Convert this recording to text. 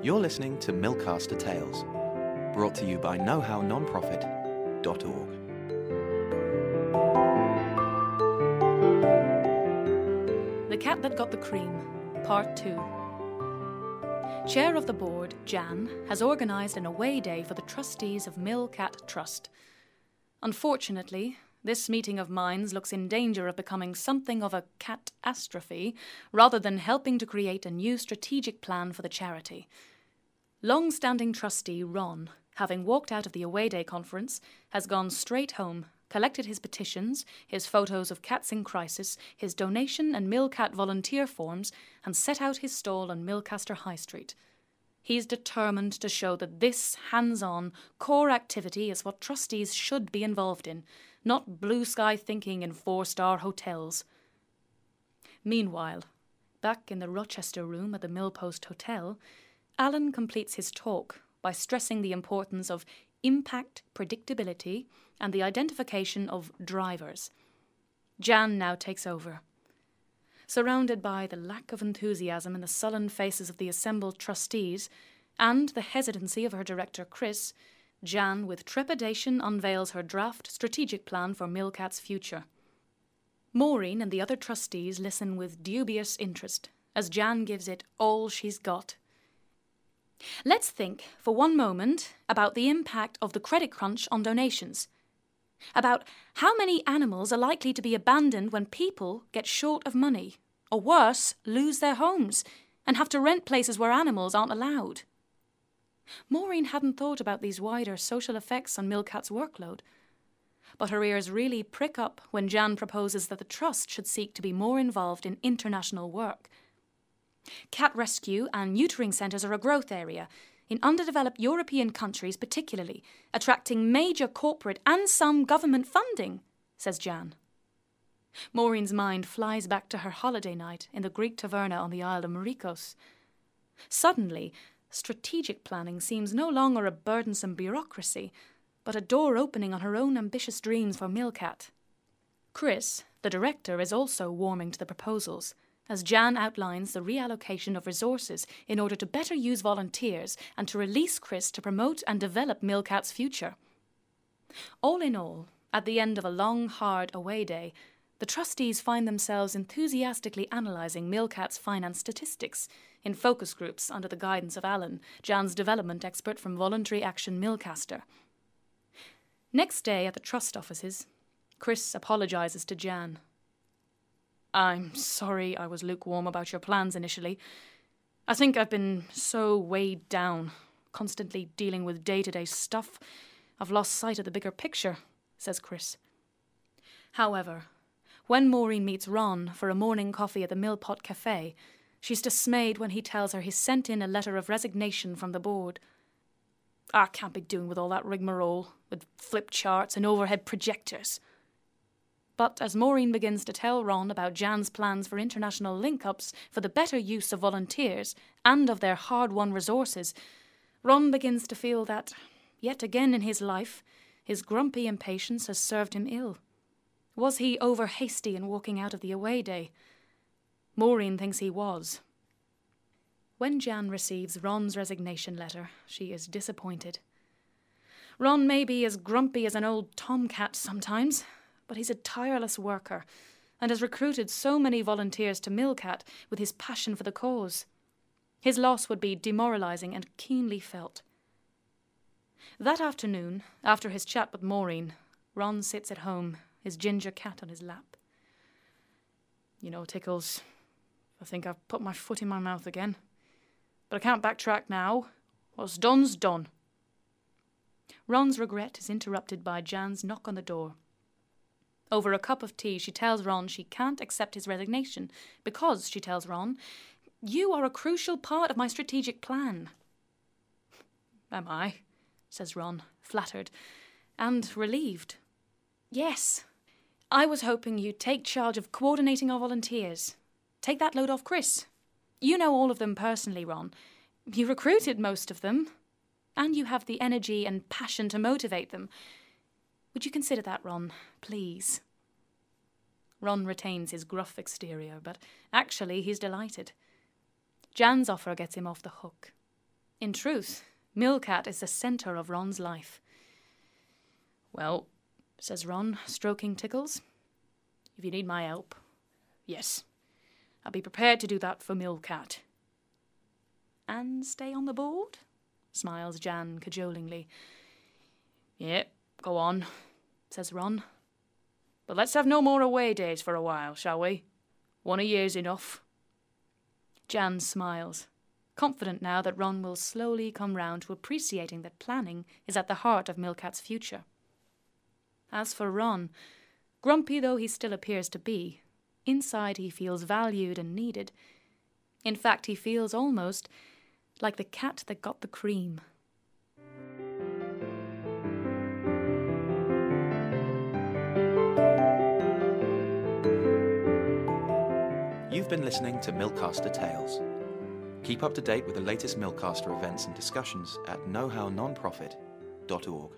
You're listening to Milcaster Tales, brought to you by knowhownonprofit.org. The Cat That Got the Cream, Part 2. Chair of the board, Jan, has organised an away day for the trustees of Mill Cat Trust. Unfortunately, this meeting of minds looks in danger of becoming something of a cat-astrophe rather than helping to create a new strategic plan for the charity. Long-standing trustee Ron, having walked out of the away day conference, has gone straight home, collected his petitions, his photos of cats in crisis, his donation and Millcat volunteer forms, and set out his stall on Milcaster High Street. He's determined to show that this hands-on, core activity is what trustees should be involved in, not blue-sky thinking in four-star hotels. Meanwhile, back in the Rochester room at the Millpost Hotel, Alan completes his talk by stressing the importance of impact predictability and the identification of drivers. Jan now takes over. Surrounded by the lack of enthusiasm in the sullen faces of the assembled trustees and the hesitancy of her director Chris, Jan with trepidation unveils her draft strategic plan for Millcat's future. Maureen and the other trustees listen with dubious interest as Jan gives it all she's got. Let's think for one moment about the impact of the credit crunch on donations. About how many animals are likely to be abandoned when people get short of money, or worse, lose their homes, and have to rent places where animals aren't allowed. Maureen hadn't thought about these wider social effects on Millcat's workload, but her ears really prick up when Jan proposes that the trust should seek to be more involved in international work. Cat rescue and neutering centres are a growth area, in underdeveloped European countries particularly, attracting major corporate and some government funding, says Jan. Maureen's mind flies back to her holiday night in the Greek taverna on the Isle of Marikos. Suddenly, strategic planning seems no longer a burdensome bureaucracy, but a door opening on her own ambitious dreams for Millcat. Chris, the director, is also warming to the proposals, as Jan outlines the reallocation of resources in order to better use volunteers and to release Chris to promote and develop Millcat's future. All in all, at the end of a long, hard away day, the trustees find themselves enthusiastically analysing Millcat's finance statistics in focus groups under the guidance of Alan, Jan's development expert from Voluntary Action Milcaster. Next day at the trust offices, Chris apologises to Jan. I'm sorry I was lukewarm about your plans initially. I think I've been so weighed down, constantly dealing with day-to-day stuff. I've lost sight of the bigger picture, says Chris. However, when Maureen meets Ron for a morning coffee at the Millpot Cafe, she's dismayed when he tells her he's sent in a letter of resignation from the board. I can't be doing with all that rigmarole, with flip charts and overhead projectors. But as Maureen begins to tell Ron about Jan's plans for international link-ups for the better use of volunteers and of their hard-won resources, Ron begins to feel that, yet again in his life, his grumpy impatience has served him ill. Was he over-hasty in walking out of the away day? Maureen thinks he was. When Jan receives Ron's resignation letter, she is disappointed. Ron may be as grumpy as an old tomcat sometimes, but he's a tireless worker and has recruited so many volunteers to Millcat with his passion for the cause. His loss would be demoralising and keenly felt. That afternoon, after his chat with Maureen, Ron sits at home, his ginger cat on his lap. You know, Tickles, I think I've put my foot in my mouth again. But I can't backtrack now. What's done's done. Ron's regret is interrupted by Jan's knock on the door. Over a cup of tea, she tells Ron she can't accept his resignation because, she tells Ron, you are a crucial part of my strategic plan. Am I? Says Ron, flattered and relieved. Yes. I was hoping you'd take charge of coordinating our volunteers. Take that load off Chris. You know all of them personally, Ron. You recruited most of them. And you have the energy and passion to motivate them. Would you consider that, Ron, please? Ron retains his gruff exterior, but actually he's delighted. Jan's offer gets him off the hook. In truth, Millcat is the centre of Ron's life. "Well," says Ron, stroking Tickles, "if you need my help, yes, I'll be prepared to do that for Millcat." "And stay on the board?" smiles Jan cajolingly. "Yeah, go on," says Ron. "But let's have no more away days for a while, shall we? One a year's enough." Jan smiles, confident now that Ron will slowly come round to appreciating that planning is at the heart of Millcat's future. As for Ron, grumpy though he still appears to be, inside he feels valued and needed. In fact, he feels almost like the cat that got the cream. You've been listening to Millcaster Tales. Keep up to date with the latest Millcaster events and discussions at knowhownonprofit.org.